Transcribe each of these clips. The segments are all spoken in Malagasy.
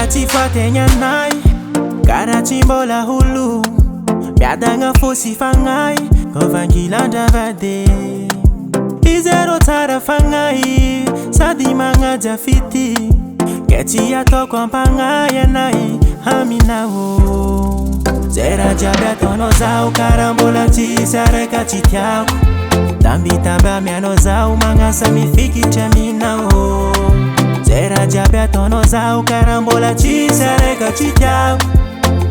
tsy fateny anay karaha tsy mbola holo miadagna fosy fagnay kovangilandravade izero tsara fagnay sady magnaja fity ke tsy ataoko ampagnay anay aminao zay raha jiaby ataonao zaho karaha mbola tsisy araka tsy tiako tambitamba amianao zaho magnasa mifikitra aminao zay raha jiaby ataonao zaho karaha mbola tsisy araka tsy tiako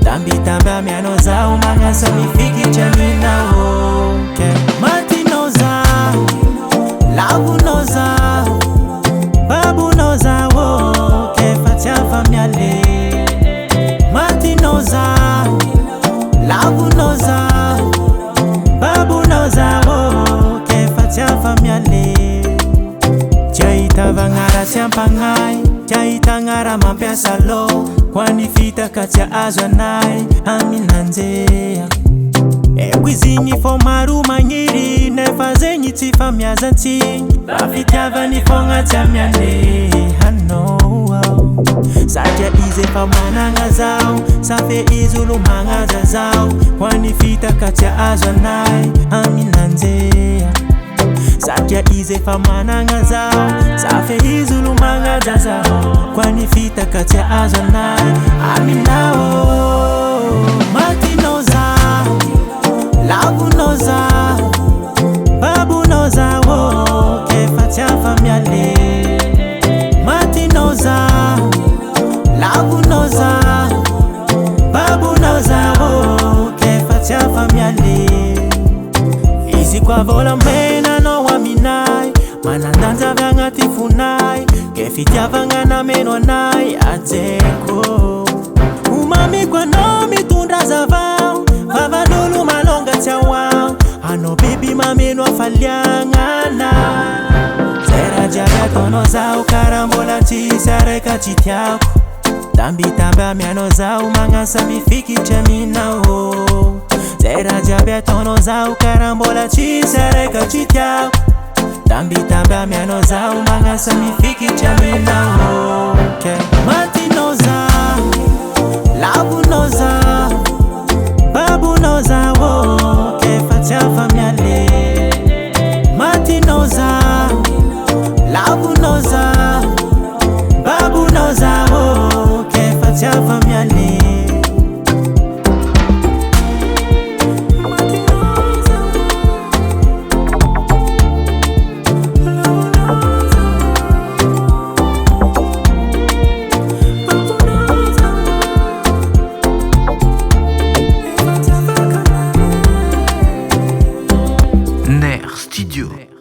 tambitamba amianao zaho magnasa mifikitra aminao matinao zaho lavonao zaho babonao zaho kefa tsy afa miale matinao zaho lavonao zaho babonao zaho kefa tsy afa miale Vagnara tsy ampagnay Tiahitagnara mampiasa lo Kwani fitaka tsy azo anay aminanjeha Eko izigny fô maro magniry Nefa zegny tsy fa miazantsiny Mba fitiavany fogna tsy amiale hanao Satria izy efa managna zao Safe izy olo magnaja zao Kwani fitaka tsy azo anay aminanjeha Satria izy efa managna zao Safe izy olo magnaja zao Kwani fitaka tsy azo anay aminao matinao zaho lavonao zaho babonao zaho kefa tsy afa miale matinao zaho lavonao zaho babonao zaho kefa tsy afa miale izy kwa volamena aminay manandanja avy agnaty fonay ke fitiavagna nameno anay ajeko omamiko anao mitondra zavao vavan'olo malonga tsy ao anao biby mameno afaliagnana zay raha jiaby ataonao zaho karaha mbola tsisy araka tsy tiako tambitamby amianao zaho magnasa mifikitra aminao zay raha jiaby ataonao zaho karaha mbola tsisy araka tsy tiako tambitamby amianao zaho magnasa mifikitra aminao matinao zaho lavonao zaho babonao zaho kefa tsy afa miale matinao zaho lavonao zaho babonao zaho kefa tsy afa miale Studio.